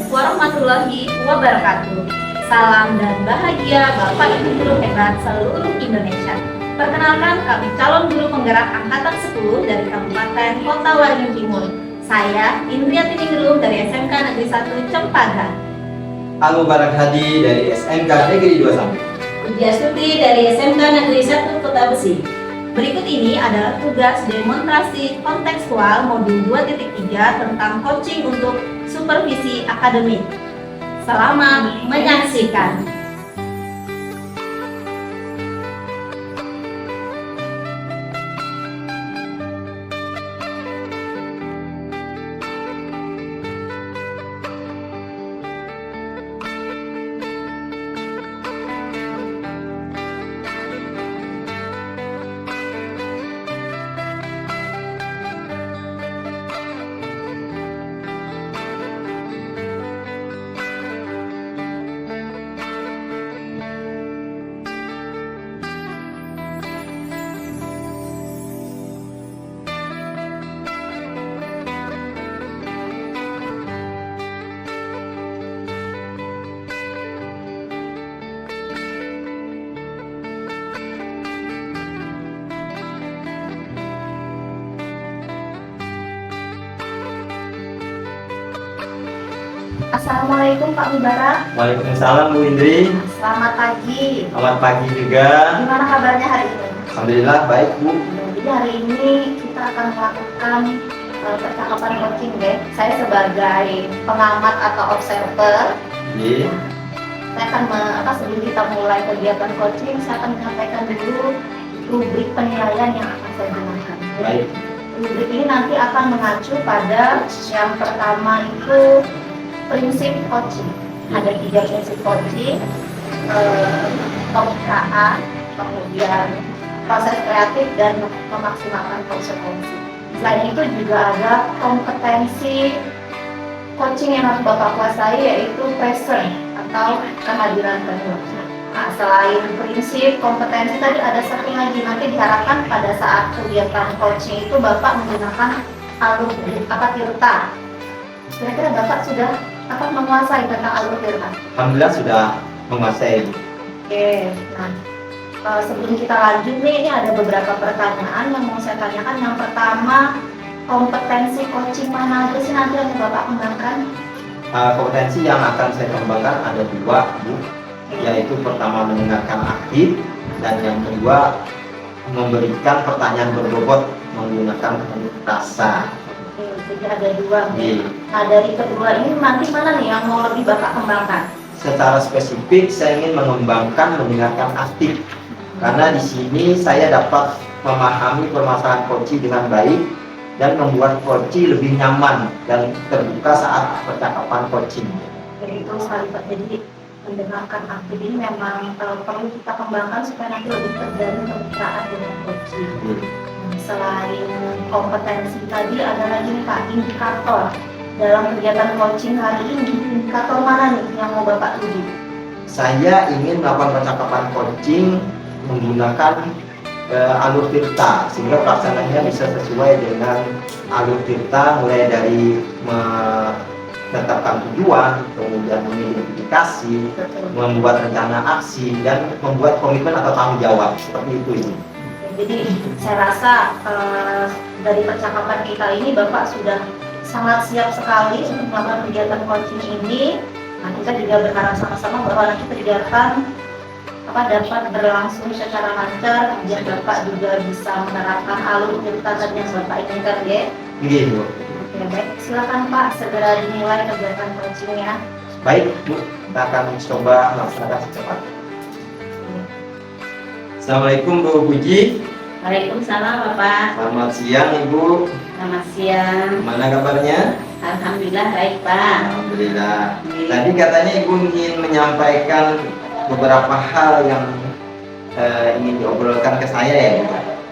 warahmatullahi wabarakatuh. Salam dan bahagia Bapak Ibu guru hebat seluruh Indonesia. Perkenalkan, kami calon guru penggerak angkatan 10 dari Kabupaten Kota Waringin Timur. Saya Indriati Ningrum dari SMK Negeri 1 Cempaka. Al-Mubarak Hadi dari SMK Negeri 2 Sampit. Widyastuti dari SMK Negeri 1 Kota Besi. Berikut ini adalah tugas demonstrasi kontekstual modul 2.3 tentang coaching untuk supervisi akademik. Selamat menyaksikan. Assalamualaikum Pak Mubarak. Waalaikumsalam Bu Indri. Selamat pagi. Selamat pagi juga. Gimana kabarnya hari ini? Alhamdulillah baik Bu. Jadi hari ini kita akan melakukan percakapan coaching deh. Saya sebagai pengamat atau observer. Iya. Saya akan sebelum kita mulai kegiatan coaching, saya akan menyampaikan dulu rubrik penilaian yang akan saya gunakan. Baik. Rubrik ini nanti akan mengacu pada yang pertama itu prinsip coaching. Ada 3 prinsip coaching, kemitraan, kemudian proses kreatif dan memaksimalkan konsekuensi. Selain itu juga ada kompetensi coaching yang harus Bapak kuasai, yaitu present atau kehadiran penuh. Nah, selain prinsip kompetensi tadi ada satu lagi, nanti diharapkan pada saat kegiatan coaching itu Bapak menggunakan alur tirta. Kira-kira Bapak sudah menguasai tentang alur tirta? Alhamdulillah sudah menguasai. Oke, nah sebelum kita lanjut nih, ini ada beberapa pertanyaan yang mau saya tanyakan. Yang pertama, kompetensi coaching mana aja sih nanti yang Bapak kembangkan? Kompetensi yang akan saya kembangkan ada 2 Bu, yaitu pertama mendengarkan aktif dan yang kedua memberikan pertanyaan berbobot menggunakan penuh rasa. Jadi ada 2 nih. Nah dari kedua ini nanti mana nih yang mau lebih Bapak kembangkan? Secara spesifik saya ingin mengembangkan mendengarkan aktif karena di sini saya dapat memahami permasalahan coaching dengan baik dan membuat coaching lebih nyaman dan terbuka saat percakapan coaching. Jadi itu sekali Pak. Jadi mendengarkan aktif ini memang perlu kita kembangkan supaya nanti lebih terjalin kemitraan dengan coaching. Selain kompetensi tadi ada lagi nih Pak, indikator. Dalam kegiatan coaching hari ini, indikator mana nih yang mau Bapak tuju? Saya ingin melakukan percakapan coaching menggunakan alur tirta sehingga pelaksanaannya bisa sesuai dengan alur tirta, mulai dari menetapkan tujuan, kemudian mengidentifikasi, membuat rencana aksi, dan membuat komitmen atau tanggung jawab. Seperti itu ini. Jadi saya rasa dari percakapan kita ini Bapak sudah sangat siap sekali untuk melakukan kegiatan coaching ini. Nah kita juga berharap sama-sama bahwa nanti kegiatan dapat berlangsung secara lancar, biar Bapak juga bisa menerapkan alur tirta tadi yang Bapak inginkan ya. Gitu. Oke, baik, silakan Pak segera dimulai kegiatan coachingnya. Baik Bu, kita akan coba melaksanakan secepatnya. Assalamualaikum Bu Puji. Waalaikumsalam Bapak. Selamat siang Ibu. Selamat siang. Gimana kabarnya? Alhamdulillah baik Pak. Alhamdulillah. Tadi katanya Ibu ingin menyampaikan beberapa hal yang ingin diobrolkan ke saya ya Bu?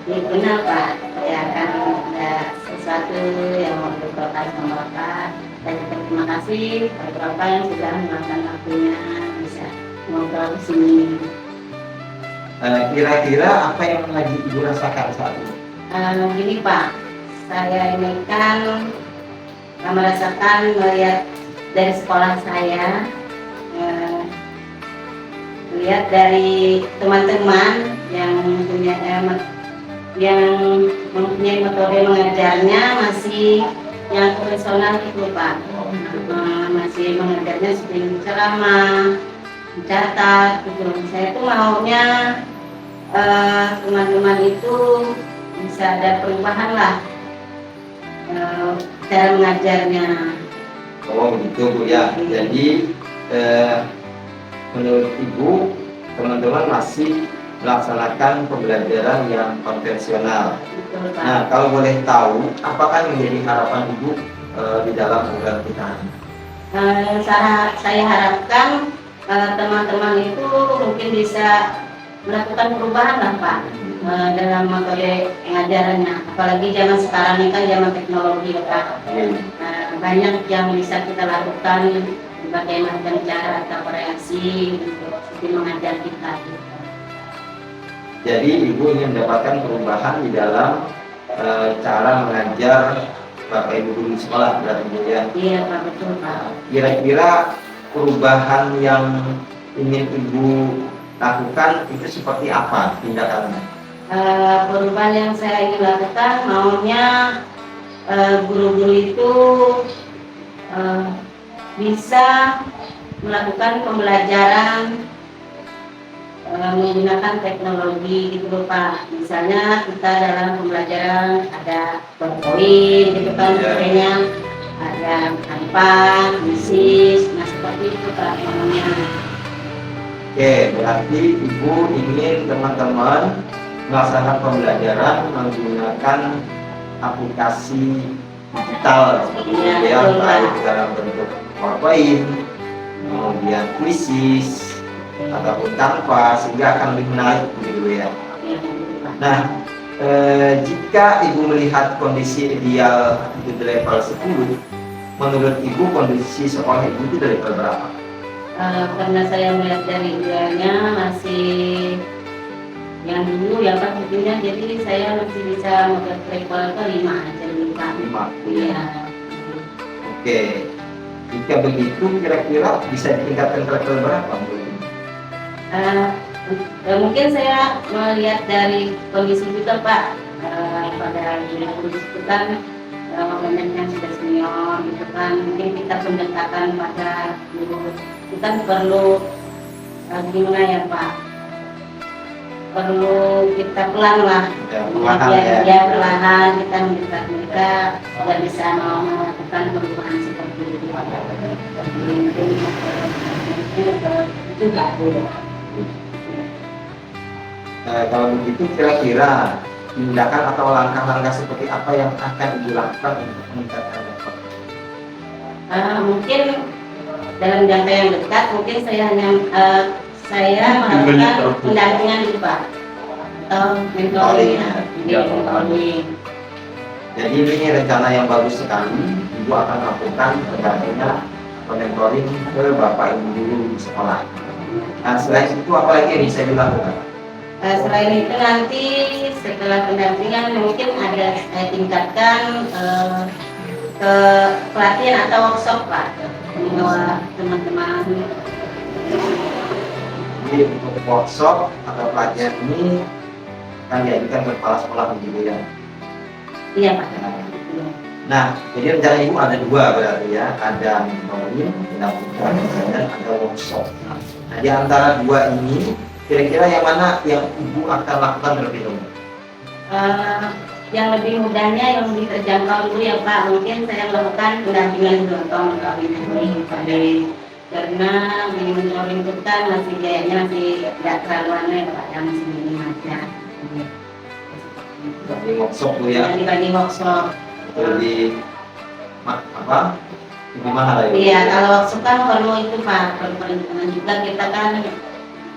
Ini benar Pak. Saya akan ada sesuatu yang mau diobrolkan sama Bapak. Dan terima kasih kepada Bapak yang sudah meluangkan waktunya bisa ngobrol di sini. Kira-kira apa yang lagi Ibu rasakan saat ini? Gini Pak, saya ini kan merasakan melihat dari sekolah saya, lihat dari teman-teman yang mempunyai metode mengajarnya masih yang profesional itu Pak. Masih mengajarnya seperti ceramah, mencatat gitu. Saya tuh maunya teman-teman itu bisa ada perubahan lah cara mengajarnya. Oh begitu Bu ya. Jadi menurut Ibu, teman-teman masih melaksanakan pembelajaran yang konvensional. Betul, Pak. Nah, kalau boleh tahu, apakah yang menjadi harapan Ibu di dalam program kita? Saya harapkan teman-teman itu mungkin bisa melakukan perubahan lah Pak dalam metode pengajarannya. Apalagi zaman sekarang ini kan zaman teknologi ya Pak. Banyak yang bisa kita lakukan berbagai macam cara atau variasi untuk mengajar kita. Jadi Ibu ingin mendapatkan perubahan di dalam cara mengajar Bapak Ibu guru di sekolah berarti Bu ya. Iya Pak, betul Pak. Kira-kira perubahan yang ingin Ibu lakukan itu seperti apa tindakannya? Perubahan yang saya ingin lakukan maunya guru-guru itu bisa melakukan pembelajaran menggunakan teknologi gitu Pak. Misalnya kita dalam pembelajaran ada PowerPoint gitu kan, sebenarnya ada Canva, Misis, nah seperti itu Pak maunya. Oke, berarti Ibu ingin teman-teman melaksanakan pembelajaran menggunakan aplikasi digital seperti itu ya, baik dalam bentuk PowerPoint, kemudian Quizzes ataupun Canva, sehingga akan lebih menarik begitu ya. Nah, jika Ibu melihat kondisi ideal itu di level 10, menurut Ibu kondisi sekolah Ibu itu di level berapa? Karena saya melihat dari idealnya masih yang dulu yang Pak tentunya, jadi saya masih bisa membuat level ke 5 aja dulu Pak. 5. Iya. Oke, jika begitu kira-kira bisa ditingkatkan ke level berapa? Mungkin saya melihat dari kondisi juga Pak, pada guru itu kan banyak yang sudah senior gitu kan, mungkin kita pendekatan pada guru kita perlu gimana ya Pak, perlu kita pelan lah ya, perlahan kita mendekat mereka agar bisa melakukan perubahan seperti itu Pak. Itu Pak. Kalau begitu kira-kira tindakan atau langkah-langkah seperti apa yang akan Ibu lakukan untuk meningkatkan level? Mungkin dalam jangka yang dekat mungkin saya hanya melakukan pendampingan itu Pak, atau mentoring. Jadi ini rencana yang bagus sekali. Ibu akan lakukan pendampingan mentoring ke Bapak Ibu guru di sekolah. Nah, selain itu apa lagi yang bisa dilakukan? Selain itu nanti setelah pendampingan mungkin ada saya tingkatkan ke pelatihan atau workshop Pak, membawa teman-teman. Jadi untuk workshop atau pelatihan ini akan diajukan ke kepala sekolah begitu ya? Iya Pak. Nah, jadi rencana Ibu ada 2 berarti ya, ada mentoring, pendampingan, dan ada workshop. Nah, di antara 2 ini kira-kira yang mana yang Ibu akan lakukan terlebih dahulu? Yang lebih mudahnya, yang lebih terjangkau dulu ya Pak, mungkin saya melakukan pendampingan dulu atau mentoring karena mentoring itu kan masih biayanya masih tidak terlalu aneh Pak, yang masih minim aja. Di workshop Bu ya? Dibanding workshop. Di mana lah ya? Iya, kalau workshop kan perlu itu Pak, perlu perhitungan juga, kita kan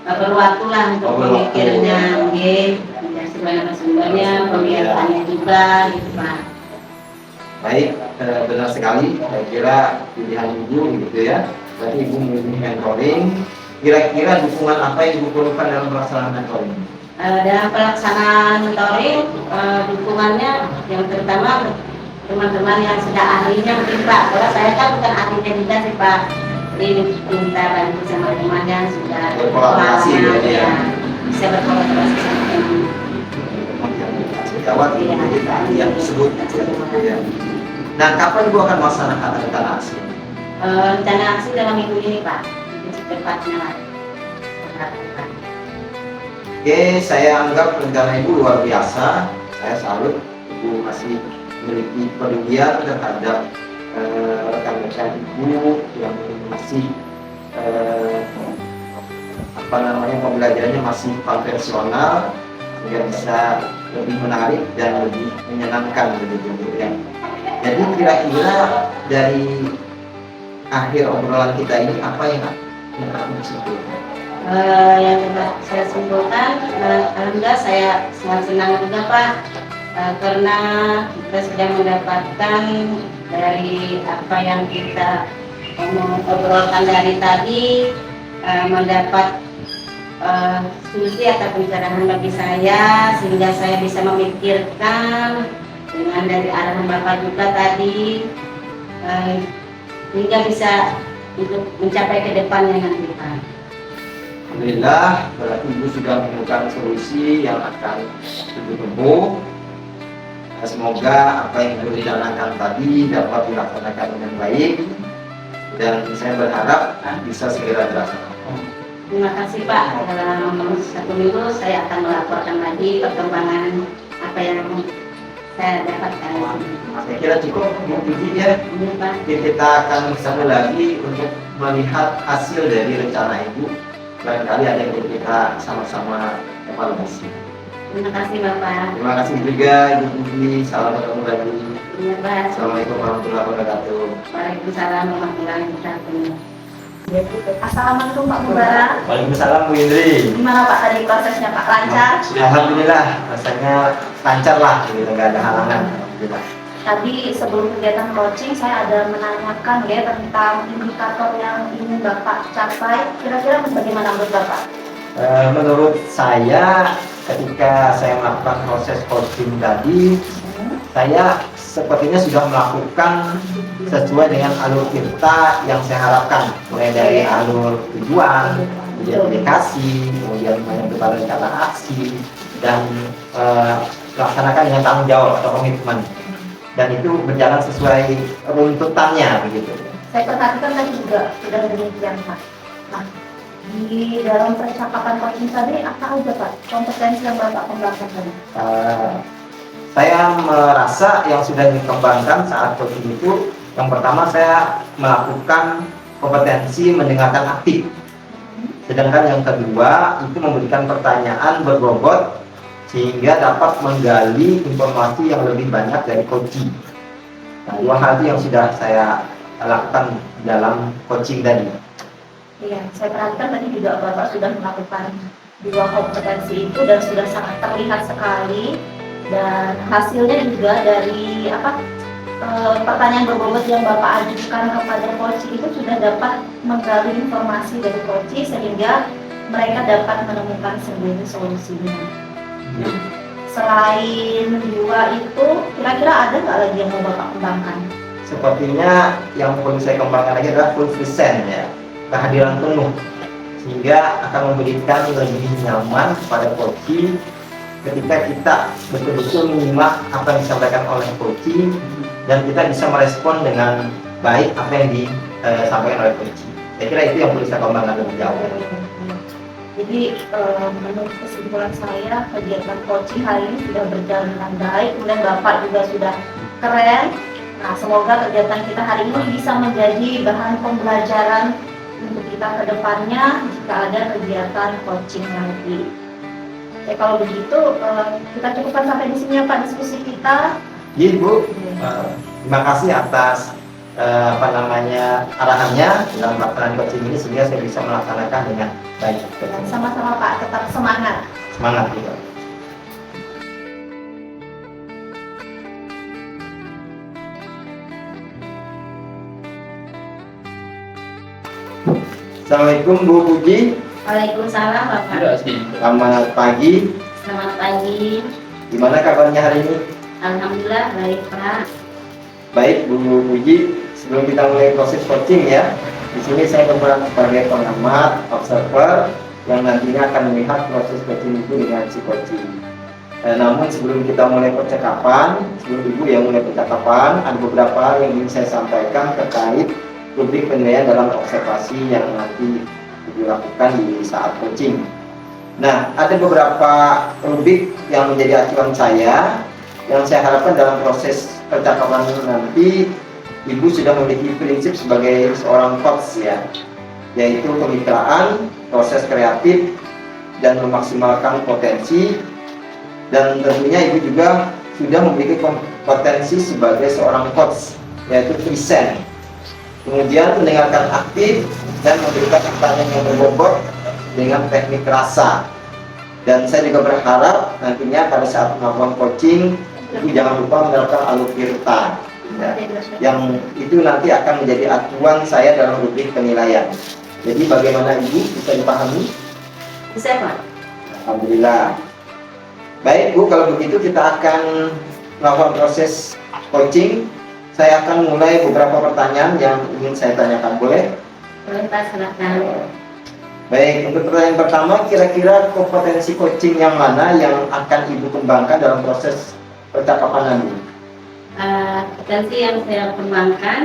perlu waktu lah untuk memikirnya, sebenarnya sumbernya, pembiayaannya juga gitu Pak. Baik, benar sekali. Saya kira pilihan Ibu gitu ya. Berarti Ibu memilih mentoring. Kira-kira dukungan apa yang Ibu perlukan dalam pelaksanaan mentoring? Dalam pelaksanaan mentoring, dukungannya yang pertama teman-teman yang sudah ahlinya mungkin Pak. Kalau saya kan bukan ahlinya juga sih Pak. Jadi minta bantu sama teman yang sudah Berkolaborasi pengalaman, ya. bisa berkolaborasi sama teman. Sejawat yang tersebut. Ya. Nah, kapan Bu akan melaksanakan rencana aksi? Rencana aksi dalam minggu ini Pak, secepatnya lah. Oke, saya anggap rencana Ibu luar biasa. Saya salut Ibu masih memiliki pedulian terhadap rekan-rekan Ibu yang masih pembelajarannya masih konvensional, sehingga bisa lebih menarik dan lebih menyenangkan begitu ya. Jadi kira-kira dari akhir obrolan kita ini apa yang akan disimpulkan? Yang dapat saya simpulkan, alhamdulillah saya sangat senang juga Pak, karena kita sudah mendapatkan dari apa yang kita obrolkan dari tadi, mendapat solusi atau pencerahan bagi saya, sehingga saya bisa memikirkan dengan dari arahan Bapak juga tadi, hingga bisa untuk mencapai ke depannya nanti Pak. Alhamdulillah, berarti Ibu sudah menemukan solusi yang akan ditemu. Semoga apa yang Ibu rencanakan tadi dapat dilaksanakan dengan baik, dan saya berharap bisa segera dilaksanakan. Terima kasih Pak. Dalam 1 minggu saya akan melaporkan lagi perkembangan apa yang saya dapatkan. Saya kira cukup Bu Puji ya. Ini Pak. Kita akan bersama lagi untuk melihat hasil dari rencana Ibu. Barangkali ada yang kita sama-sama evaluasi. Terima kasih Bapak. Terima kasih juga Ibu Puji. Salam bertemu lagi. Iya Pak. Assalamualaikum warahmatullahi wabarakatuh. Waalaikumsalam warahmatullahi wabarakatuh. Assalamualaikum Pak Mubara. Waalaikumsalam Bu Indri. Gimana Pak tadi prosesnya Pak, lancar? Alhamdulillah, rasanya lancar lah, gitu, nggak ada halangan. Alhamdulillah. Tadi sebelum kegiatan coaching saya ada menanyakan ya tentang indikator yang ingin Bapak capai. Kira-kira bagaimana menurut Bapak? Menurut saya, ketika saya melakukan proses coaching tadi, saya sepertinya sudah melakukan sesuai dengan alur tirta yang saya harapkan, mulai dari alur tujuan, kemudian aplikasi, kemudian menentukan rencana aksi, dan laksanakan dengan tanggung jawab atau komitmen. Dan itu berjalan sesuai runtutannya begitu. Saya perhatikan tadi juga sudah demikian Pak. Nah, di dalam percakapan coaching tadi apa aja Pak kompetensi yang Bapak kembangkan tadi? Saya merasa yang sudah dikembangkan saat coaching itu, yang pertama saya melakukan kompetensi mendengarkan aktif. Sedangkan yang kedua itu memberikan pertanyaan berbobot sehingga dapat menggali informasi yang lebih banyak dari coaching. Nah, dua hal itu yang sudah saya lakukan dalam coaching tadi. Iya, saya perhatikan tadi juga Bapak sudah melakukan dua kompetensi itu dan sudah sangat terlihat sekali, dan hasilnya juga dari pertanyaan berbobot yang Bapak ajukan kepada coaching itu sudah dapat menggali informasi dari coaching sehingga mereka dapat menemukan sendiri solusinya. Selain dua itu, kira-kira ada nggak lagi yang mau Bapak kembangkan? Sepertinya yang perlu saya kembangkan lagi adalah full present ya, kehadiran penuh, sehingga akan memberikan lebih nyaman kepada coaching ketika kita betul-betul menyimak apa yang disampaikan oleh coaching dan kita bisa merespon dengan baik apa yang disampaikan oleh coaching. Saya kira itu yang perlu saya kembangkan lebih jauh. Jadi menurut kesimpulan saya, kegiatan coaching hari ini sudah berjalan dengan baik, kemudian Bapak juga sudah keren. Nah, semoga kegiatan kita hari ini bisa menjadi bahan pembelajaran untuk kita ke depannya jika ada kegiatan coaching nanti. Ya, kalau begitu kita cukupkan sampai di sini ya Pak diskusi kita. Iya Bu, terima kasih atas arahannya dalam pelaksanaan coaching ini sehingga saya bisa melaksanakan dengan baik. Sama-sama Pak, tetap semangat. Semangat juga. Assalamualaikum Bu Puji. Waalaikumsalam Bapak. Selamat pagi. Selamat pagi. Gimana kabarnya hari ini? Alhamdulillah baik Pak. Baik Bu Puji, sebelum kita mulai proses coaching ya, di sini saya berperan sebagai pengamat, observer yang nantinya akan melihat proses coaching itu dengan si coaching. Namun sebelum kita mulai percakapan, sebelum Ibu yang mulai percakapan, ada beberapa hal yang ingin saya sampaikan terkait rubrik penilaian dalam observasi yang nanti dilakukan di saat coaching. Nah, ada beberapa rubrik yang menjadi acuan saya yang saya harapkan dalam proses percakapan nanti Ibu sudah memiliki prinsip sebagai seorang coach ya, yaitu kemitraan, proses kreatif, dan memaksimalkan potensi. Dan tentunya Ibu juga sudah memiliki kompetensi sebagai seorang coach, yaitu present. Kemudian mendengarkan aktif dan memberikan pertanyaan yang berbobot dengan teknik rasa. Dan saya juga berharap nantinya pada saat melakukan coaching, Ibu jangan lupa menerapkan alur tirta ya, yang itu nanti akan menjadi acuan saya dalam rubrik penilaian. Jadi bagaimana Ibu, bisa dipahami? Bisa Pak? Alhamdulillah. Baik Bu, kalau begitu kita akan melakukan proses coaching. Saya akan mulai beberapa pertanyaan yang ingin saya tanyakan, boleh? Boleh Pak, silakan. Baik, untuk pertanyaan pertama, kira-kira kompetensi coaching yang mana yang akan Ibu kembangkan dalam proses percakapan nanti? Kompetensi yang saya kembangkan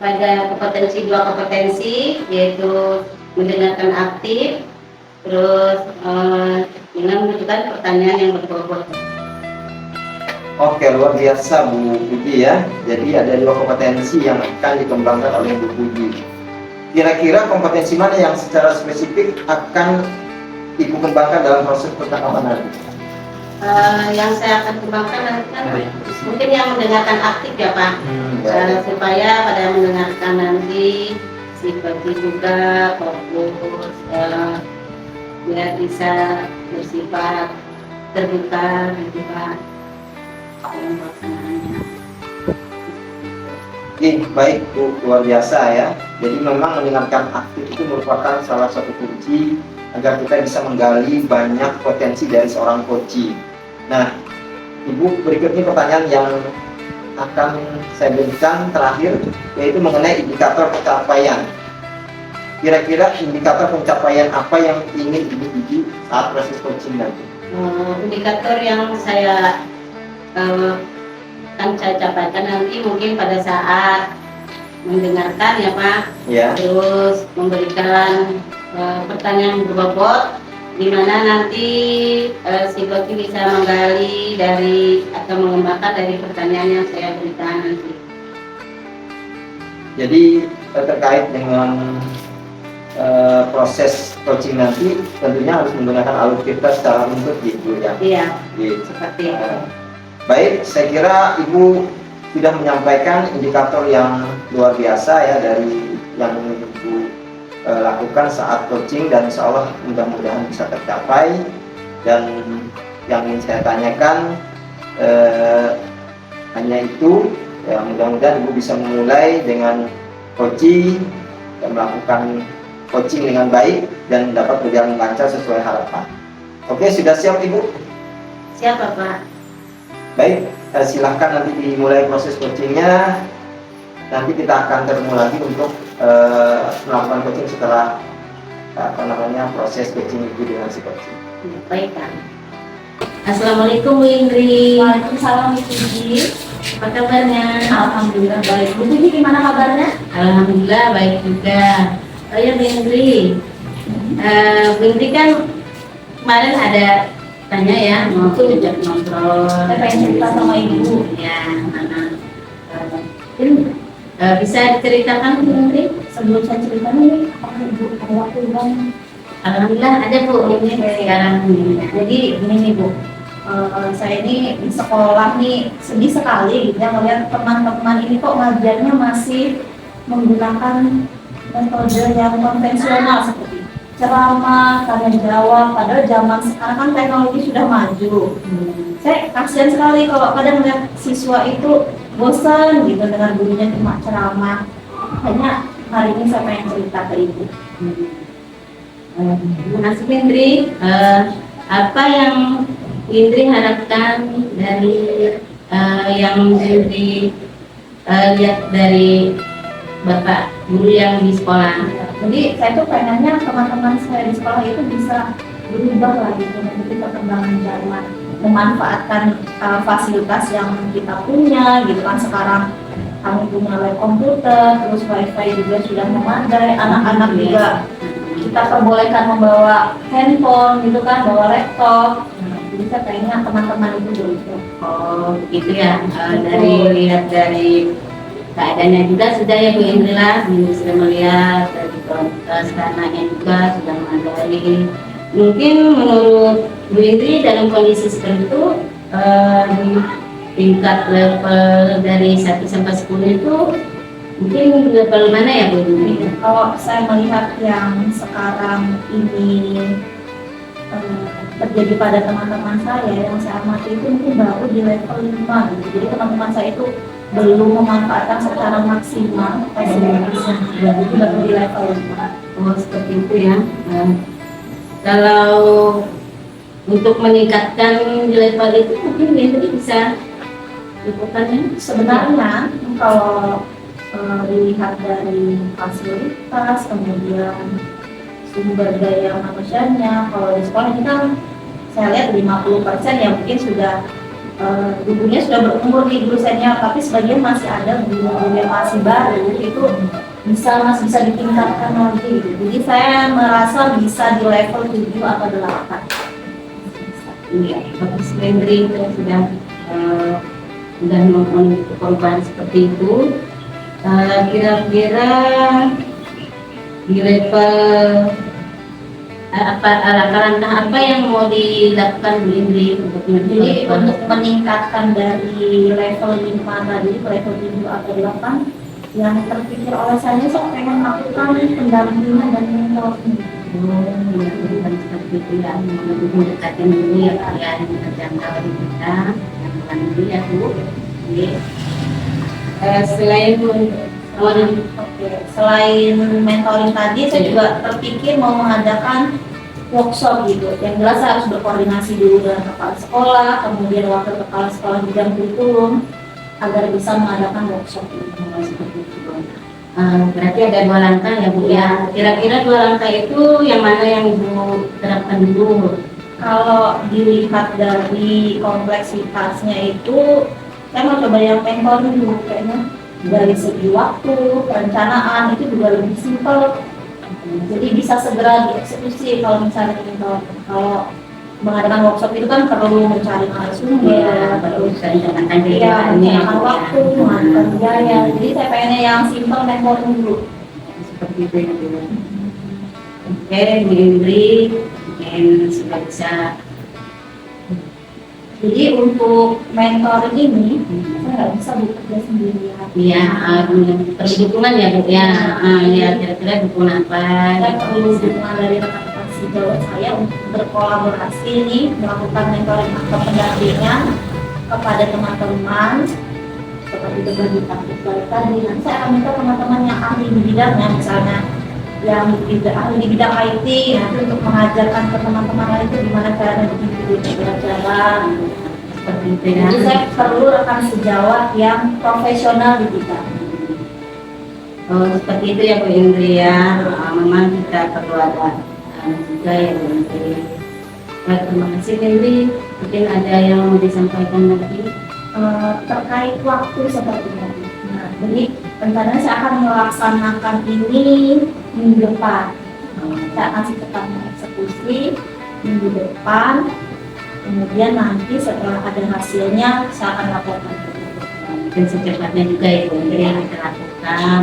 pada dua kompetensi, yaitu mendengarkan aktif, terus dengan menunjukkan pertanyaan yang berbobot. Oke, luar biasa Bu Puji ya. Jadi ada dua kompetensi yang akan dikembangkan oleh Bu Puji. Kira-kira kompetensi mana yang secara spesifik akan Ibu kembangkan dalam proses percakapan nanti? Yang saya akan kembangkan nanti kan mungkin yang mendengarkan aktif ya Pak, supaya pada mendengarkan nanti seperti juga fokus, biar bisa bersifat terbuka gitu Pak dalam pelaksanaannya. Baik Bu, luar biasa ya. Jadi memang mendengarkan aktif itu merupakan salah satu kunci agar kita bisa menggali banyak potensi dari seorang coach. Nah, Ibu, berikutnya pertanyaan yang akan saya berikan terakhir, yaitu mengenai indikator pencapaian. Kira-kira indikator pencapaian apa yang ingin Ibu tuju saat proses coaching nanti? Indikator yang saya akan saya capaikan nanti mungkin pada saat mendengarkan ya Pak, Ya. terus memberikan pertanyaan berbobot, di mana nanti si coach bisa menggali dari atau mengembangkan dari pertanyaan yang saya berikan nanti. Jadi terkait dengan proses coaching nanti tentunya harus menggunakan alur tirta secara runtut gitu ya. Iya, Gitu. seperti itu. Baik, saya kira Ibu sudah menyampaikan indikator yang luar biasa ya dari yang Ibu lakukan saat coaching, dan insya Allah mudah-mudahan bisa tercapai. Dan yang ingin saya tanyakan hanya itu ya, mudah-mudahan Ibu bisa memulai dengan coaching dan melakukan coaching dengan baik dan dapat berjalan lancar sesuai harapan. Oke, sudah siap Ibu? Siapa Pak? Baik, silahkan nanti dimulai proses coachingnya. Nanti kita akan ketemu lagi untuk melakukan coaching setelah proses coaching Ibu dengan si coaching. Baik Pak. Assalamualaikum Bu Indri. Waalaikumsalam Ibu Puji. Apa kabarnya? Alhamdulillah baik. Bu Puji gimana kabarnya? Alhamdulillah baik juga. Oh ya Bu Indri, Bu Indri kan kemarin ada tanya ya, mau diajak ngobrol. Saya pengen cerita sama Ibu. Ya, mungkin bisa diceritakan Bu Indri? Sebelum saya cerita nih, apakah Ibu ada waktu luang? Alhamdulillah ada Bu, ini sekarang ini. Jadi gini nih Bu, saya ini di sekolah nih sedih sekali gitu ya melihat teman-teman ini kok ngajarnya masih menggunakan metode yang konvensional seperti ceramah, tanya jawab. Padahal zaman sekarang kan teknologi sudah maju. Saya kasihan sekali kalau kadang melihat siswa itu bosan gitu dengan gurunya cuma ceramah. Hanya hari ini saya pengen cerita ke Ibu. Terima kasih Bu Indri. Apa yang Bu Indri harapkan dari yang lihat dari Bapak guru yang di sekolah. Jadi saya tuh pengennya teman-teman saya di sekolah itu bisa berubah lah gitu, mengikuti perkembangan zaman, memanfaatkan fasilitas yang kita punya gitu kan. Sekarang kami punya lab komputer, terus wifi juga sudah memadai, anak-anak juga kita perbolehkan membawa handphone gitu kan, bawa laptop. Jadi saya pengennya teman-teman itu berubah. Oh gitu ya. Lihat dari keadaannya juga sudah ya Bu Indrila, sudah melihat dari sarananya juga sudah memadai. Mungkin menurut Bu Indri dalam kondisi seperti itu di tingkat level dari 1 sampai 10 itu mungkin level mana ya Bu Indri? Kalau saya melihat yang sekarang ini terjadi pada teman-teman saya yang saya amati itu mungkin baru di level 5 gitu. Jadi teman-teman saya itu belum memanfaatkan secara maksimal fasilitasnya, jadi baru di level 5. Oh seperti itu ya. Kalau untuk meningkatkan di level itu mungkin Bu Indri bisa lakukannya. Sebenarnya kalau dilihat dari fasilitas, kemudian sumber daya manusianya, kalau di sekolah ini kan saya lihat 50% ya mungkin sudah gurunya sudah berumur di guru senior, tapi sebagian masih ada guru-guru yang masih baru, itu masih bisa ditingkatkan lagi. Jadi saya merasa bisa di level 7 atau 8. Iya, bagus Bu Indri sudah memenuhi perubahan seperti itu. Kira-kira di level langkah-langkah apa yang mau dilakukan Bu Indri untuk Jadi untuk meningkatkan dari level 5 tadi ke level 7 atau 8, yang terpikir oleh saya pengen melakukan pendampingan dan mentoring. Seperti itu ya, lebih mendekatkan dulu ya yang terjangkau di kita, yang bukan dulu ya Bu. Selain mentoring tadi, saya juga terpikir mau mengadakan workshop gitu. Yang jelas saya harus berkoordinasi dulu dengan kepala sekolah, kemudian wakil kepala sekolah bidang kurikulum agar bisa mengadakan workshop ini. Seperti itu. Berarti ada 2 langkah ya Bu ya. Kira-kira 2 langkah itu yang mana yang Ibu terapkan dulu? Kalau dilihat dari kompleksitasnya itu, saya mau coba yang mentoring dulu kayaknya. Dari segi waktu, perencanaan itu juga lebih simpel. Jadi bisa segera dieksekusi kalau misalnya mentoring. Kalau mengadakan workshop itu kan perlu mencari narasumber, terus merencanakan waktu, mengatur biaya. Jadi saya pengennya yang simpel, mentoring dulu. Seperti itu ya Bu. Oke, Bu Indri mungkin sudah bisa. Jadi untuk mentoring ini saya nggak bisa bekerja sendirian. Iya, perlu dukungan ya Bu ya. Ya kira-kira dukungan apa? Saya perlu dukungan dari rekan-rekan sejawat saya untuk berkolaborasi nih, melakukan mentoring atau pendampingan kepada teman-teman seperti berbagi taktik tadi. Nanti saya akan minta teman-teman yang ahli di bidangnya, misalnya yang ahli di bidang IT, nanti untuk mengajarkan ke teman-teman lain itu gimana caranya bikin video pembelajaran. Seperti itu ya. Jadi saya perlu rekan sejawat yang profesional di bidang. Oh, seperti itu ya Bu Indri ya. Memang kita perlu ada juga ya Bu Indri. Terima kasih Bu Indri. Mungkin ada yang mau disampaikan lagi Terkait waktu seperti tadi. Nah, jadi rencananya saya akan melaksanakan ini minggu depan. Saya akan tetap mengeksekusi minggu depan. Kemudian nanti setelah ada hasilnya saya akan laporkan ke Ibu. mungkin secepatnya juga ya Bu Indri yang kita lakukan.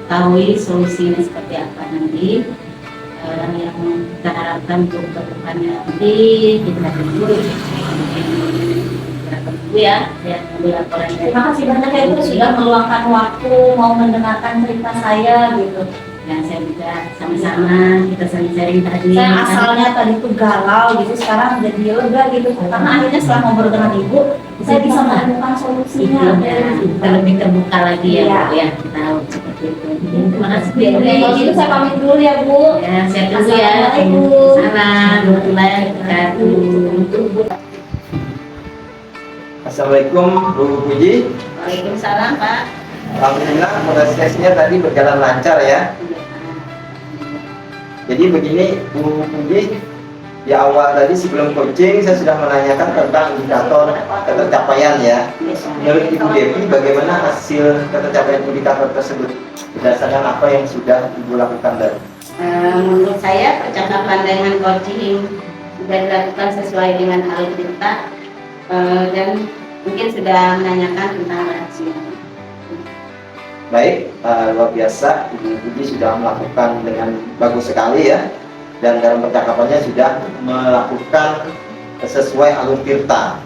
Ketahui solusinya seperti apa nanti. Yang kita harapkan untuk kedepannya nanti kita tunggu ya tunggu laporan. Terima kasih banyak ya Ibu sudah meluangkan waktu mau mendengarkan cerita saya gitu. Dan saya juga sama-sama kita saling sharing tadi. Saya asalnya tadi tuh galau gitu, sekarang jadi lega gitu karena akhirnya setelah ngobrol dengan Ibu saya bisa menemukan solusinya. Kita lebih terbuka lagi ya Iya. Bu ya, tahu seperti itu. Terima kasih Bu Kalau Indri. gitu saya pamit dulu ya Bu. Ya, saya dulu ya. Assalamualaikum. Salam warahmatullahi wabarakatuh. Assalamualaikum Bu Puji. Waalaikumsalam Pak. Alhamdulillah prosesnya tadi berjalan lancar ya. Jadi begini Bu Puji, di awal tadi sebelum coaching saya sudah menanyakan tentang indikator ketercapaian ya. Menurut Ibu Devi, bagaimana hasil ketercapaian indikator tersebut berdasarkan apa yang sudah Ibu lakukan tadi? Menurut saya percakapan dengan coaching sudah dilakukan sesuai dengan alur cerita dan mungkin sudah menanyakan tentang reaksi. Baik, luar biasa Ibu Puji sudah melakukan dengan bagus sekali ya. Dan dalam percakapannya sudah melakukan sesuai alur Tirta.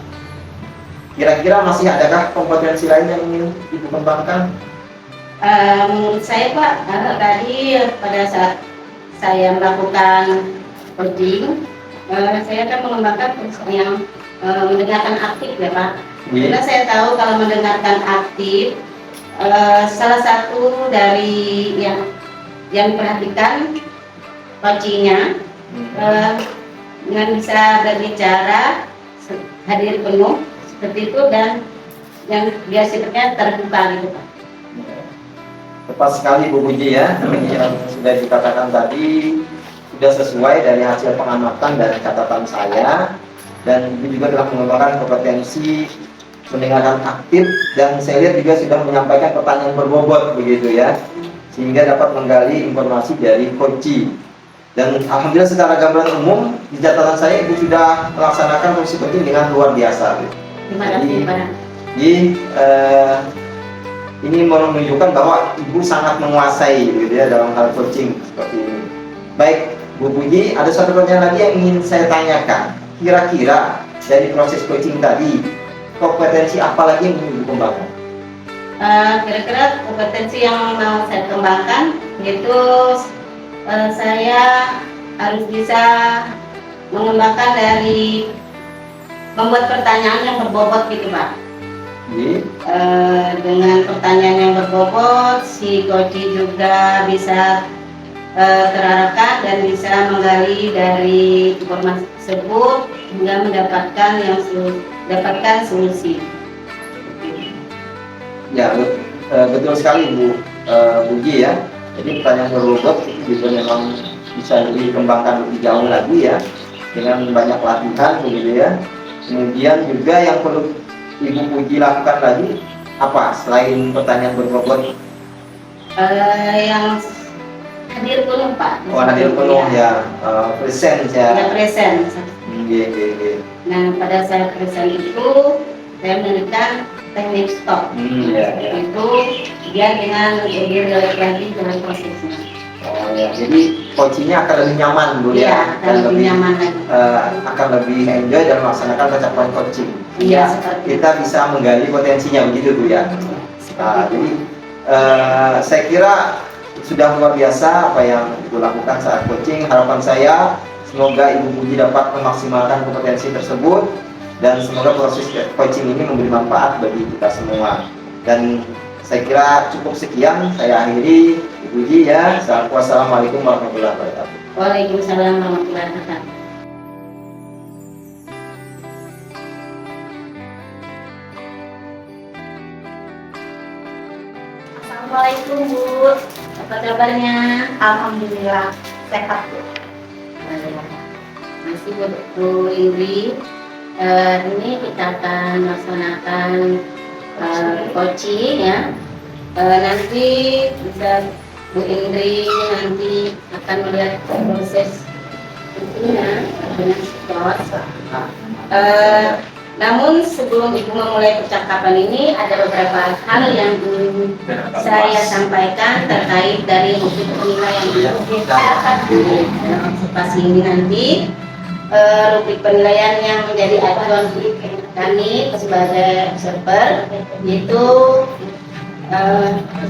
Kira-kira masih adakah kompetensi lain yang ingin Ibu kembangkan? Menurut saya Pak, tadi pada saat saya melakukan coaching, saya akan mengembangkan yang mendengarkan aktif ya Pak. Karena saya tahu kalau mendengarkan aktif, salah satu dari yang diperhatikan coachingnya dengan bisa berbicara hadir penuh seperti itu dan yang dia sifatnya terbuka gitu Pak. Tepat sekali Bu Puji ya, yang sudah dikatakan tadi sudah sesuai dari hasil pengamatan dan catatan saya, dan Ibu juga telah mengembangkan kompetensi mendengarkan aktif, dan saya lihat juga sudah menyampaikan pertanyaan berbobot begitu ya, sehingga dapat menggali informasi dari coaching. Dan alhamdulillah secara gambaran umum di catatan saya Ibu sudah melaksanakan fungsi coaching dengan luar biasa. Terima kasih Pak. Jadi ini menunjukkan bahwa Ibu sangat menguasai gitu ya dalam hal coaching seperti ini. Baik Bu Puji, ada satu pertanyaan lagi yang ingin saya tanyakan. Kira-kira dari proses coaching tadi, kompetensi apa lagi yang ingin Ibu kembangkan? Kira-kira kompetensi yang mau saya kembangkan yaitu saya harus bisa mengembangkan dari membuat pertanyaan yang berbobot gitu Pak. Dengan pertanyaan yang berbobot, si coach juga bisa terarahkan dan bisa menggali dari informasi tersebut hingga mendapatkan solusi. Ya, betul sekali Bu Puji ya. Jadi pertanyaan berbobot itu juga memang bisa dikembangkan lebih jauh lagi ya, dengan banyak latihan begitu ya. Kemudian juga yang perlu Ibu Puji lakukan lagi apa selain pertanyaan berbobot? Yang hadir penuh Pak. Oh, hadir penuh ya, present ya. Ya present. Iya. Nah pada saat present itu saya memberikan teknik stop. Ya. Itu biar dengan lebih relate lagi dengan prosesnya. Oh ya, jadi coachingnya akan lebih nyaman dulu Iya, ya, akan lebih nyaman lagi. Akan lebih enjoy dalam melaksanakan percakapan coaching. Iya, seperti kita bisa menggali potensinya begitu Bu ya. Jadi saya kira sudah luar biasa apa yang Ibu lakukan saat coaching. Harapan saya semoga Ibu Puji dapat memaksimalkan kompetensi tersebut, dan semoga proses coaching ini memberi manfaat bagi kita semua. Dan saya kira cukup sekian, saya akhiri Ibu Puji ya. Wassalamualaikum warahmatullahi wabarakatuh. Waalaikumsalam warahmatullahi wabarakatuh. Assalamualaikum Bu, apa kabarnya? Alhamdulillah sehat Bu. Masih Bu Indri. Ini kita akan melaksanakan coaching ya. Nanti bisa Bu Indri nanti akan melihat proses coachingnya dengan coach. Namun sebelum Ibu memulai percakapan ini ada beberapa hal yang ingin saya sampaikan terkait dari rubrik penilaian Ibu dalam observasi ini nanti. Rubrik penilaian yang menjadi acuan kami sebagai observer, yaitu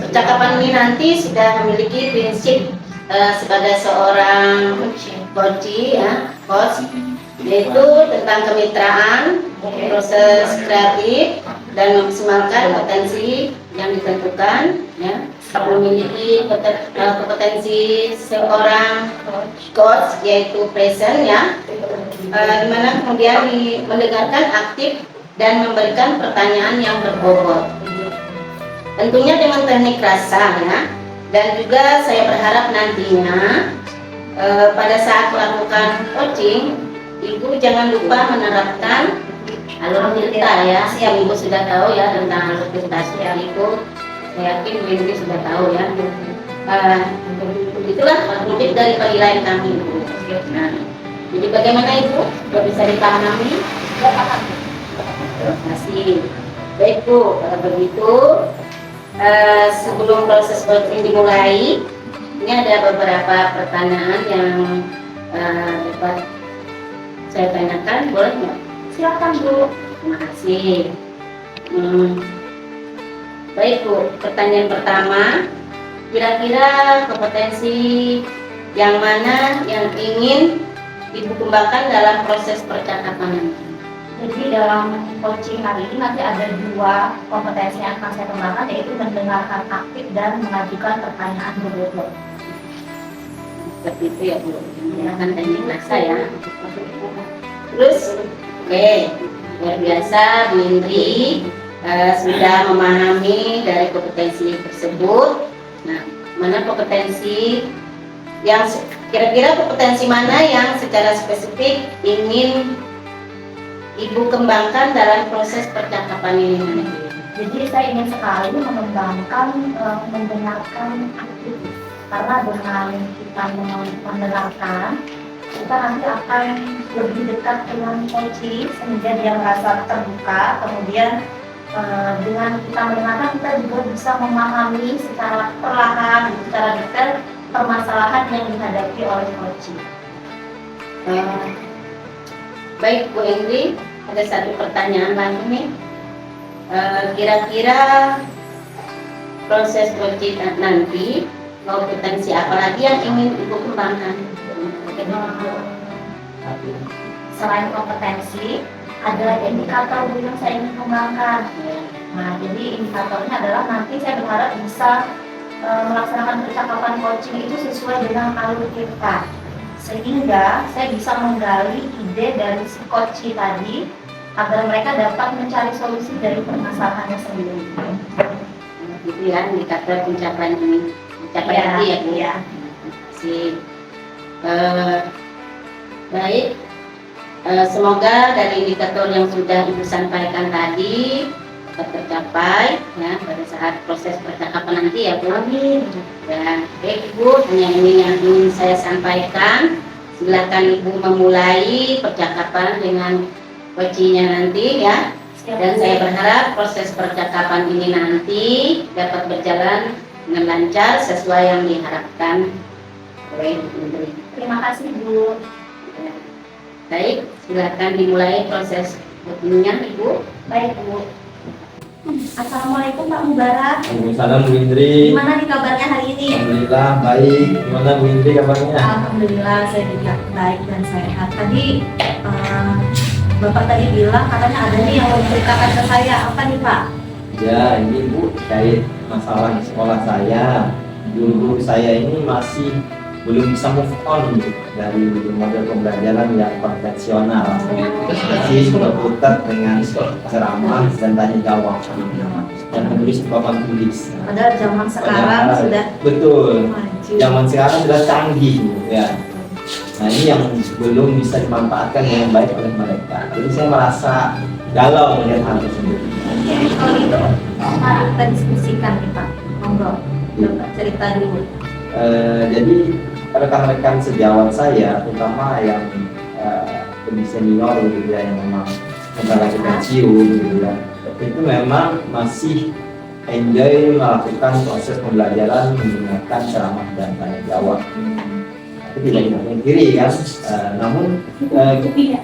percakapan ini nanti sudah memiliki prinsip sebagai seorang coach ya, yaitu tentang kemitraan, proses kreatif, dan memaksimalkan potensi yang ditentukan ya. Memiliki kompetensi seorang coach yaitu present ya, dimana kemudian mendengarkan aktif dan memberikan pertanyaan yang berbobot. Tentunya dengan teknik rasa ya. Dan juga saya berharap nantinya pada saat melakukan coaching, Ibu jangan lupa menerapkan alur tirta ya. Siap, Ibu sudah tahu ya tentang alur tirta. Ibu, saya yakin Bu Indri sudah tahu ya. Itulah motif dari penilaian kami, Ibu. Nah, jadi bagaimana Ibu? Sudah bisa dipahami? Ya, paham. Terima kasih. Baik Bu, kalau begitu sebelum proses coaching dimulai, ini ada beberapa pertanyaan yang dapat saya tanyakan, boleh nggak? Silakan Bu. Terima kasih. Baik Bu, pertanyaan pertama, kira-kira kompetensi yang mana yang ingin Ibu kembangkan dalam proses percakapan nanti? Jadi dalam coaching hari ini nanti ada 2 kompetensi yang akan saya kembangkan, yaitu mendengarkan aktif dan mengajukan pertanyaan berbobot. Seperti itu ya Bu, menggunakan teknik rasa ya. Terus, oke, luar biasa Bu Indri sudah memahami dari kompetensi tersebut. Nah, mana kompetensi yang kira-kira kompetensi mana yang secara spesifik ingin Ibu kembangkan dalam proses percakapan ini nanti? Jadi saya ingin sekali mengembangkan mendengarkan aktif, karena dengan kita mendengarkan, kita nanti akan lebih dekat dengan coaching sehingga dia merasa terbuka. Kemudian dengan kita mendengarkan, kita juga bisa memahami secara perlahan, secara detail permasalahan yang dihadapi oleh coaching. Baik Bu Indri, ada satu pertanyaan lagi nih. Kira-kira proses coaching nanti kompetensi apa lagi yang ingin Ibu kembangkan? Selain kompetensi, ada indikator yang saya ingin kembangkan. Nah, jadi indikatornya adalah nanti saya berharap bisa melaksanakan percakapan coaching itu sesuai dengan alur tirta, sehingga saya bisa menggali ide dari si coach tadi agar mereka dapat mencari solusi dari permasalahannya sendiri. Gitu ya, indikator pencapaian ini. Pencapaian nanti ya Bu. Iya. Baik, semoga dari indikator yang sudah Ibu sampaikan tadi dapat tercapai ya pada saat proses percakapan nanti ya Bu. Amin. Ya, baik Ibu, hanya ini yang ingin saya sampaikan. Silakan Ibu memulai percakapan dengan coachingnya nanti ya. Dan saya berharap proses percakapan ini nanti dapat berjalan dengan lancar sesuai yang diharapkan oleh Ibu Indri. Terima kasih Bu. Ya. Baik, silakan dimulai proses coachingnya Ibu. Baik Bu. Assalamualaikum Pak Mubarak. Waalaikumsalam Bu Indri. Gimana nih kabarnya hari ini? Alhamdulillah baik. Gimana Bu Indri kabarnya? Alhamdulillah saya juga baik dan sehat. Tadi Bapak tadi bilang katanya ada nih yang mau diceritakan ke saya. Apa nih Pak? Ya ini Bu terkait masalah di sekolah saya. Guru saya ini masih belum bisa move on dari model pembelajaran yang konvensional. Masih berputar dengan ceramah dan tanya jawab dan menulis papan tulis. Padahal zaman sekarang Padahal, sudah betul. maju. Zaman sekarang sudah canggih ya. Nah ini yang belum bisa dimanfaatkan dengan baik oleh mereka. Jadi saya merasa galau melihat hal tersebut. Oke, kalau itu mari kita diskusikan nih Pak. Monggo, coba cerita dulu. Jadi rekan-rekan sejawat saya, terutama yang lebih senior gitu ya, yang memang lagi pensiun gitu ya, itu memang masih enjoy melakukan proses pembelajaran menggunakan ceramah dan tanya jawab. Tapi tidak kita pungkiri kan, namun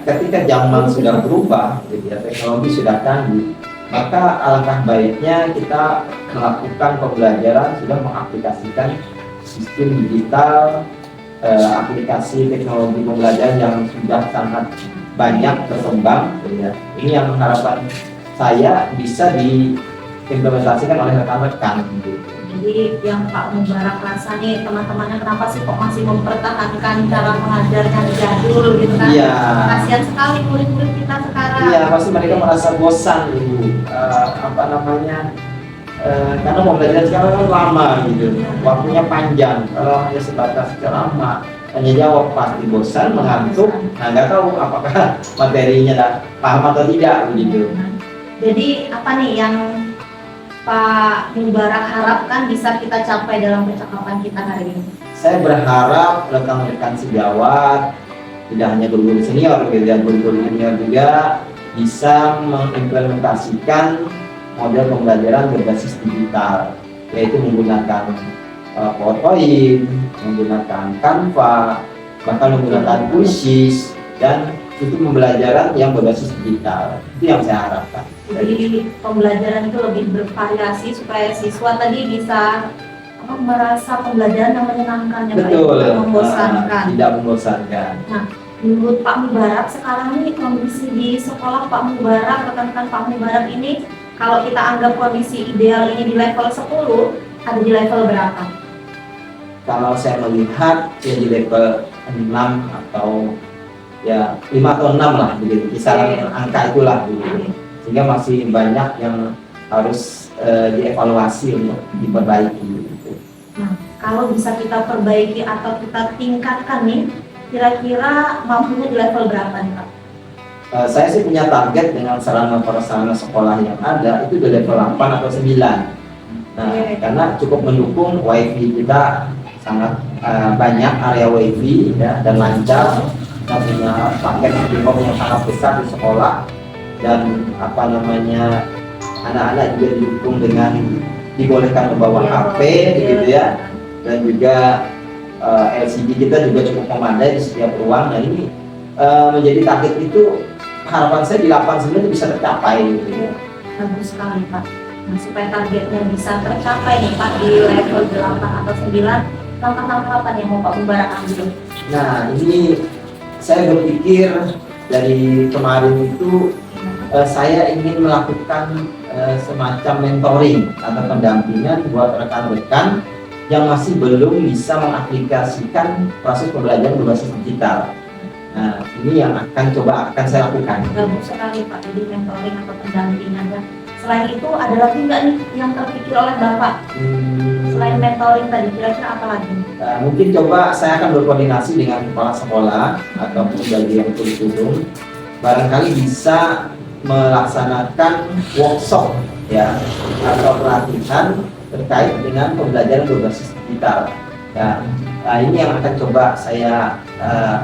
ketika zaman sudah berubah, gitu ya, teknologi sudah canggih, maka alangkah baiknya kita melakukan pembelajaran sudah mengaplikasikan sistem digital, aplikasi teknologi pembelajaran yang sudah sangat banyak berkembang. Ya. Ini yang harapan saya bisa diimplementasikan oleh rekan-rekan. Gitu. Jadi yang Pak Mubarak rasa nih teman-temannya kenapa sih kok masih mempertahankan cara mengajar yang jadul gitu kan? Iya. Kasihan sekali murid-murid kita sekarang. Iya, pasti mereka merasa bosan Ibu. Apa namanya? Karena pembelajaran sekarang kan lama gitu, waktunya panjang. Kalau hanya sebatas ceramah, hanya jawab pasti bosan, mengantuk. Nah, nggak tahu apakah materinya dah paham atau tidak begitu. Jadi apa nih yang Pak Mubarak harapkan bisa kita capai dalam percakapan kita hari ini? Saya berharap rekan-rekan sejawat, tidak hanya guru-guru senior, gitu ya, guru-guru junior juga bisa mengimplementasikan model pembelajaran berbasis digital, yaitu menggunakan PowerPoint, menggunakan Canva, bahkan menggunakan Quizzes, dan itu pembelajaran yang berbasis digital. Itu yang saya harapkan. Jadi pembelajaran itu lebih bervariasi supaya siswa tadi bisa merasa pembelajaran yang menyenangkan, yang Betul, tidak membosankan. tidak membosankan. Menurut Pak Mubarak sekarang ini kondisi di sekolah Pak Mubarak, rekan-rekan Pak Mubarak ini, kalau kita anggap kondisi ideal ini di level 10, ada di level berapa? Kalau saya melihat ya di level 6 atau ya 5 atau 6 lah begitu, kisaran angka itulah begitu. Sehingga masih banyak yang harus dievaluasi untuk diperbaiki gitu. Nah, kalau bisa kita perbaiki atau kita tingkatkan nih, kira-kira mampunya di level berapa nih Pak? Saya sih punya target dengan sarana prasarana sekolah yang ada itu di level 8 atau 9. Nah, karena cukup mendukung WiFi kita sangat banyak area WiFi ya, dan lancar. Kita punya paket Indihome yang sangat besar di sekolah, dan apa namanya, anak-anak juga didukung dengan dibolehkan membawa HP begitu ya, dan juga LCD kita juga cukup memadai di setiap ruang. Dan ini menjadi target itu, harapan saya di 89 bisa tercapai gitu. Bagus sekali Pak. Nah, supaya targetnya bisa tercapai nih Pak di level 8 atau 9, langkah-langkah apa yang mau Pak Mubarak ambil? Nah, ini saya berpikir dari kemarin itu saya ingin melakukan semacam mentoring atau pendampingan buat rekan-rekan yang masih belum bisa mengaplikasikan proses pembelajaran berbasis digital. Nah, ini yang akan saya lakukan. Bagus sekali Pak, jadi mentoring atau pendampingan. Selain itu ada lagi nggak nih yang terpikir oleh Bapak? Selain mentoring tadi, kira-kira apa lagi? Mungkin coba saya akan berkoordinasi dengan kepala sekolah ataupun bagian kurikulum, barangkali bisa melaksanakan workshop ya, atau pelatihan terkait dengan pembelajaran berbasis digital. Ya, ini yang akan coba saya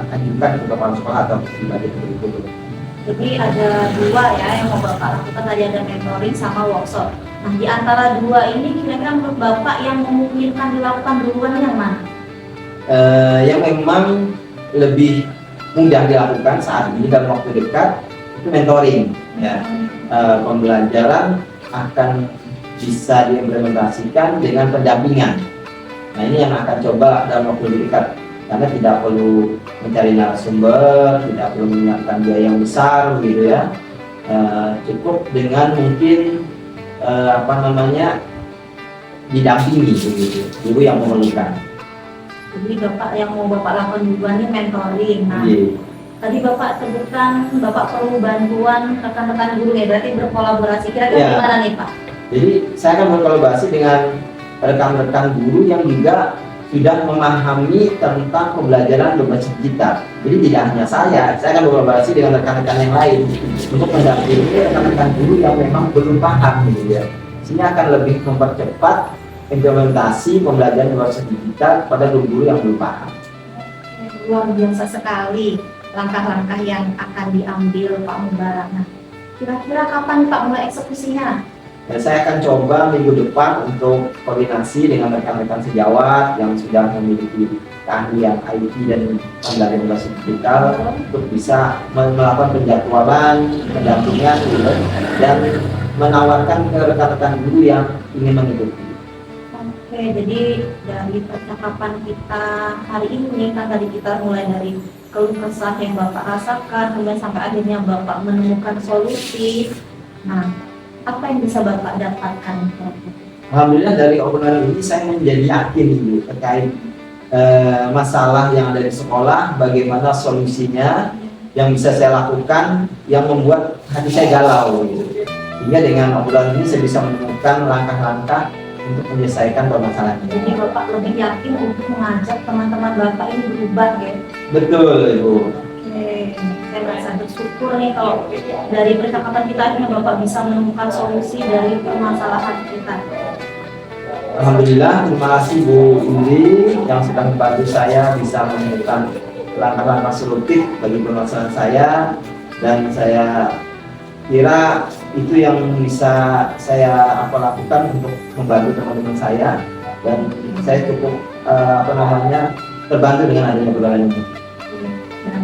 ajukan ke kepala sekolah atau di bagian kurikulum. Jadi ada dua ya yang mau Bapak lakukan, tadi ada mentoring sama workshop. Nah, di antara dua ini kira-kira menurut Bapak yang memungkinkan dilakukan duluan yang mana? Yang memang lebih mudah dilakukan saat ini dalam waktu dekat itu mentoring ya. Pembelajaran akan bisa diimplementasikan dengan pendampingan. Nah, ini yang akan coba dalam waktu dekat, karena tidak perlu mencari narasumber, tidak perlu menyiapkan biaya yang besar gitu ya. Cukup dengan mungkin didampingi begitu, guru yang memerlukan. Jadi Bapak yang mau Bapak lakukan duluan ini mentoring. Nah, tadi Bapak sebutkan Bapak perlu bantuan rekan-rekan guru ya, berarti berkolaborasi. Kira-kira gimana nih Pak? Jadi saya akan berkolaborasi dengan rekan-rekan guru yang juga sudah memahami tentang pembelajaran berbasis digital. Jadi tidak hanya saya akan berkolaborasi dengan rekan-rekan yang lain untuk mendampingi rekan-rekan guru yang memang belum paham gitu ya. Sehingga akan lebih mempercepat implementasi pembelajaran berbasis digital pada guru-guru yang belum paham. Luar biasa sekali langkah-langkah yang akan diambil Pak Mubarak. Nah, kira-kira kapan Pak mulai eksekusinya? Dan saya akan coba minggu depan untuk koordinasi dengan rekan-rekan sejawat yang sudah memiliki keahlian IT dan pembelajaran berbasis digital untuk bisa melakukan penjadwalan, pendampingan gitu, dan menawarkan ke rekan-rekan guru yang ingin mengikuti. Oke, jadi dari percakapan kita hari ini kan tadi kita mulai dari keluh kesah yang Bapak rasakan, kemudian sampai akhirnya Bapak menemukan solusi. Nah, apa yang bisa Bapak dapatkan? Alhamdulillah dari obrolan ini saya menjadi yakin Ibu terkait masalah yang ada di sekolah, bagaimana solusinya yang bisa saya lakukan yang membuat hati saya galau gitu. Sehingga dengan obrolan ini saya bisa menemukan langkah-langkah untuk menyelesaikan permasalahan ini. Jadi Bapak lebih yakin untuk mengajak teman-teman Bapak ini berubah ya? Betul Ibu. Oke, saya merasa bersyukur nih kalau dari percakapan kita ini Bapak bisa menemukan solusi dari permasalahan kita. Alhamdulillah, terima kasih Bu Indri yang sudah membantu saya bisa menemukan langkah-langkah solutif bagi permasalahan saya, dan saya kira itu yang bisa saya lakukan untuk membantu teman-teman saya, dan saya cukup terbantu dengan adanya obrolan ini. Dan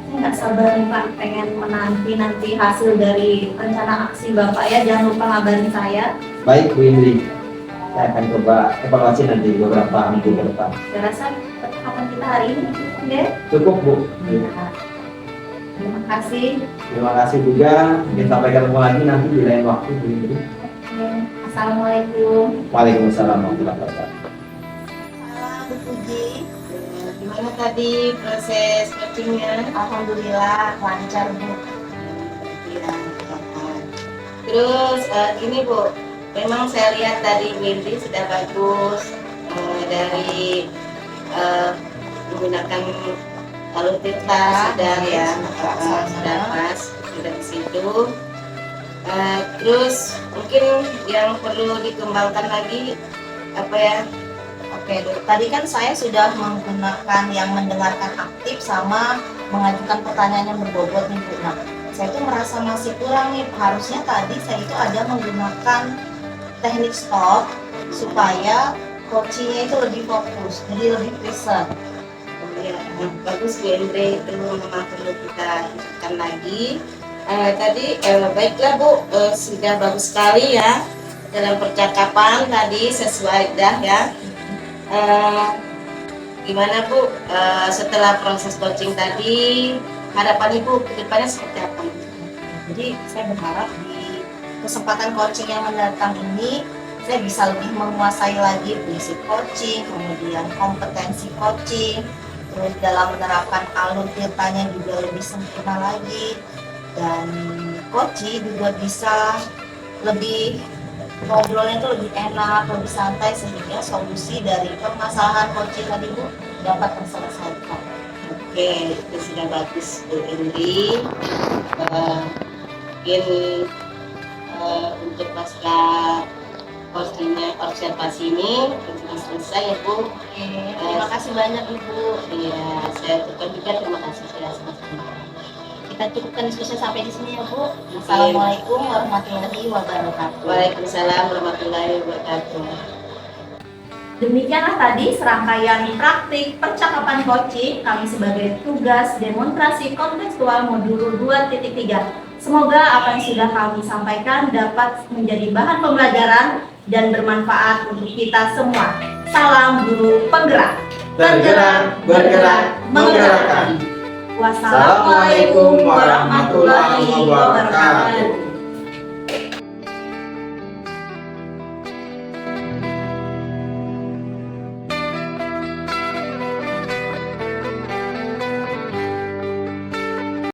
saya nggak sabar nih Pak, pengen menanti hasil dari rencana aksi Bapak ya. Jangan lupa ngabarin saya. Baik Bu Indri, saya akan coba evaluasi nanti beberapa minggu ke depan. Saya rasa percakapan kita hari ini cukup deh. Cukup Bu. Nah, terima kasih. Terima kasih juga. Mungkin sampai ketemu lagi nanti di lain waktu Bu Indri. Oke, Assalamualaikum. Waalaikumsalam warahmatullahi wabarakatuh. Salam Bu Puji. Gimana tadi proses coachingnya? Alhamdulillah lancar Bu. Ya, terus gini Bu, memang saya lihat tadi Windy sudah bagus dari menggunakan alur tirta sudah ya, sudah pas, sudah di situ. Terus mungkin yang perlu dikembangkan lagi apa ya? Oke, tadi kan saya sudah menggunakan yang mendengarkan aktif sama mengajukan pertanyaan yang berbobot nih Bu. Nah, saya tuh merasa masih kurang nih. Harusnya tadi saya itu ada menggunakan teknik stop supaya coachingnya itu lebih fokus, jadi lebih present. Ya, bagus Bu Indri, itu memang perlu kita hidupkan lagi. Tadi baiklah Bu, sudah bagus sekali ya dalam percakapan tadi, sesuai dah ya. Gimana Bu, setelah proses coaching tadi, harapan Ibu ke depannya seperti apa? Jadi saya berharap di kesempatan coaching yang mendatang ini saya bisa lebih menguasai lagi prinsip coaching, kemudian kompetensi coaching, terus dalam menerapkan alur tirtanya juga lebih sempurna lagi, dan coaching juga bisa lebih ngobrolnya itu lebih enak, lebih santai, sehingga solusi dari permasalahan coaching tadi Bu dapat terselesaikan. Oke, itu sudah bagus Bu Indri. Mungkin untuk pasca coachingnya, observasi ini sudah selesai ya Bu. Terima kasih banyak Ibu. Iya, saya ucapkan juga terima kasih sudah sama-sama. Kita cukupkan diskusi sampai di sini ya Bu. Assalamualaikum warahmatullahi wabarakatuh. Waalaikumsalam warahmatullahi wabarakatuh. Demikianlah tadi serangkaian praktik percakapan coaching kami sebagai tugas demonstrasi kontekstual modul 2.3. Semoga apa yang sudah kami sampaikan dapat menjadi bahan pembelajaran dan bermanfaat untuk kita semua. Salam guru penggerak. Tergerak, bergerak, menggerakkan. Wassalamualaikum warahmatullahi wabarakatuh.